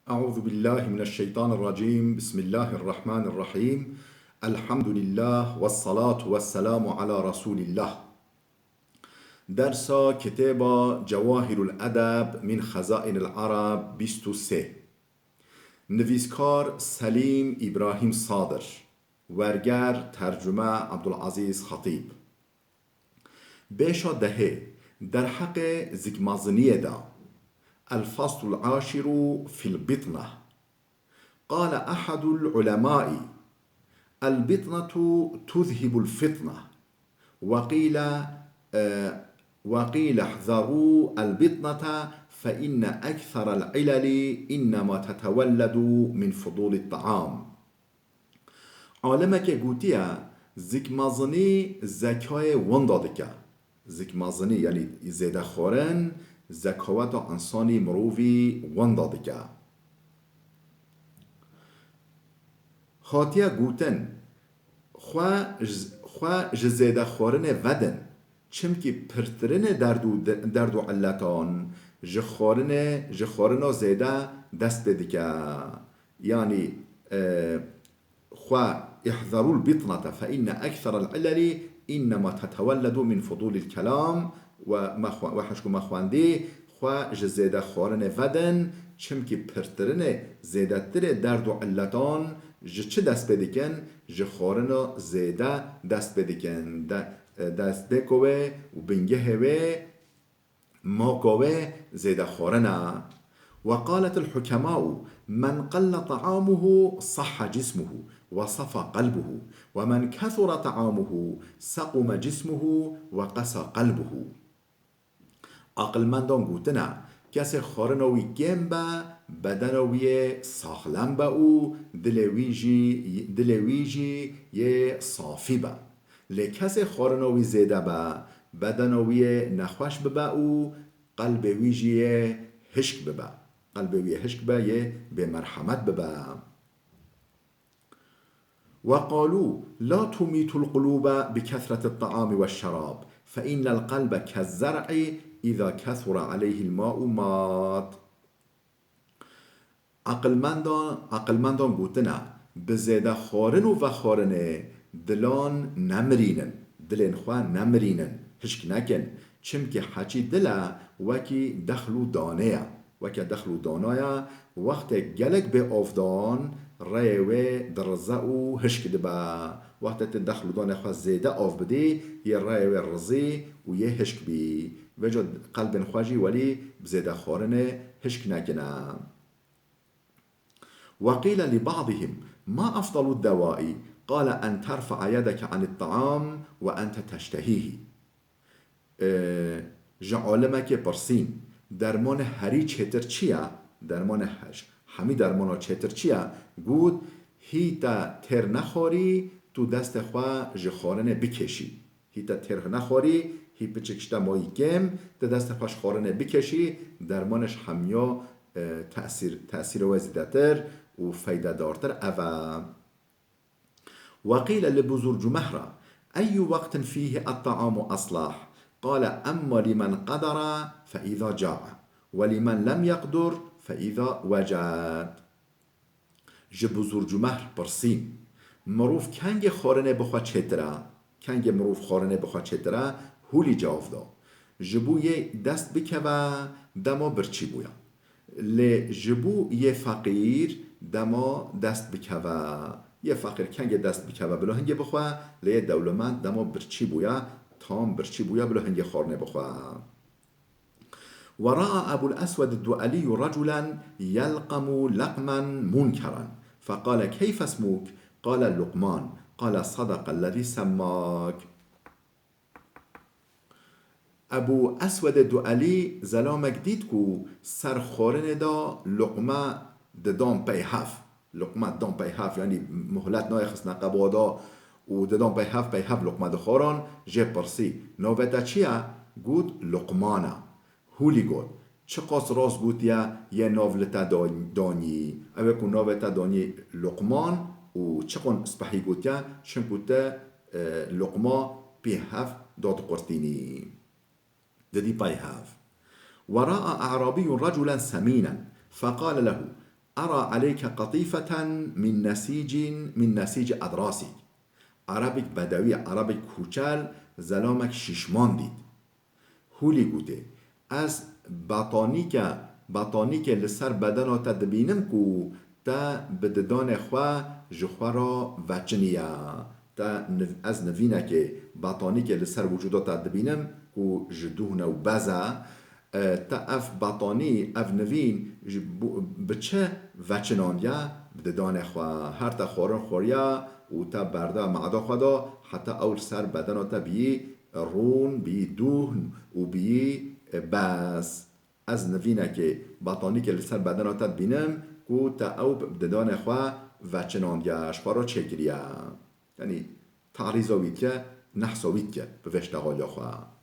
أعوذ بالله من الشيطان الرجيم بسم الله الرحمن الرحيم الحمد لله والصلاة والسلام على رسول الله درس كتاب جواهر الأدب من خزائن العرب 23 نویسکار سلیم ابراهیم صادر ورگر ترجمه عبدالعزیز خطیب بيشا دهه در حق زكمازنية دا الفصل العاشر في البطنة قال أحد العلماء البطنة تذهب الفطنة وقيل وقيل احذروا البطنة فإن أكثر العلل إنما تتولد من فضول الطعام عالمه که گوتیه زکمازنی زکای ونداده که زکمازنی یعنی زیده خورن زکاوت انسانی مروفی ونداده که خاطیه گوتن خواه جزیده خورن ودن چمکی پرترن دردو علتان جخورن زیده دست بده که یعنی خواه احذروا البطنة فإن أكثر العلل إنما تتولد من فضول الكلام وحشكو مخواندي خواه جزيدة خورن ودن چمكي پرترن زيدة تر درد و علتان چه دست بدکن خورن زيدة دست بدکن دست بكوه و بنگهوه ماكوه زيدة خورنا وقالت الحكماء من قل طعامه صح جسمه وصفى قلبه ومن كثر طعامه سقم جسمه وقسى قلبه عقلمندان گوتنه کسی خورنوی گم با بدنوی ساخلم با او دلویجی یه صافی با لی کسی خورنوی زیده با بدنوی نخوش با او قلب ویجی هشک با قلبوی هشك با يه بمرحمت ببا وقالوا لا تميتوا القلوب بكثرة الطعام والشراب فإن القلب كالزرع إذا كثر عليه الماء مات عقلمندان گوتنا بزيده خورن و خورن دلان نمرينن دلين خواه نمرينن هشك نكن چمك حچي دلا وكي دخلو دانه وكي دخلو دانايا وقت گلك به آفدان ريوه درزه و هشك دبا وقت تدخلو دانه خواه زيده آف بده يه ريوه رزي و يه هشك بي وجد قلب خواجي ولي بزيده خورنه هشك نكنا وقيل لبعضهم ما أفضل الدواء قال أن ترفع يدك عن الطعام وأنت تشتهيه جعالمك برسين درمان هری چتر چیه؟ درمان هش همی درمان ها چتر چیه؟ گود هیتا تر نخوری تو دست خواه جخارنه بکشی هیتا تر نخوری هی پچکشتا مایی گم تو دست خواه جخارنه بکشی درمانش همیا تأثیر وزیده تر و فیده دارتر اوه وقيل لبزرج مهرة أي وقت فيه الطعام أصلاح قال أما لمن قدر فإذا جاء ولمن لم يقدر فإذا وجد جبزرج مهر برسين مروف کنگ خارنه بخوا چتره کنگ مروف خارنه بخوا چتره هولی جاف دا جبو یه دست بکوه دما برچی بویا لی جبو یه فقیر دما دست بکوه یه فقیر کنگ دست بکوه بلا هنگه بخوا لی دولمند دما برچی بویا تام برچی بویا بلا هنگه خارنه بخوا ورأى أبو الأسود الدؤلي رجلا يلقم لقما منكرا فقال كيف اسمك؟ قال اللقمان قال صدق الذي سماك ابو اسود دؤلی زلامک دید کو سرخورن دا لقمه ددام پی هف لقمه دام پی هف یعنی مهلت نای خسنا قبادا و ددام پی هف لقمه دخوران جه پرسی نووتا چیه؟ گود لقمانه هولی گود چه قاس راست گود یه ناولتا دانی اوه کو ناولتا دانی لقمان و چه قن سپحی گود چون گود لقمه پی هف داد قرتینی ددي باي هاف ورأى أعرابي رجلا سمينا فقال له ارى عليك قطيفة من نسيج ادراسي. عربك بدوی، عربك کوچل زلامك ششمان دید. هولی گوته از بطانی که لسر بدن تا دبینم کو تا بددان خوا جخوا را وچنیا. تا از نوینه که بطانی که لسر وجودا تا دبینم کو جدوهن و بزا تا اف بطانی اف نوین بچه وچنانیا بددان خوا هر تا خورن خوریا و تا بردا معدا خدا حتی اول سر بدن تا بی رون بی دوهن و بی بس از نوینه که بطانی که لسر بدن تا بینم کو تا او بددان خوا وچنانیاش خوا را چکریا. یعنی تعریضاوید که نحساوید که به وشتغال خوا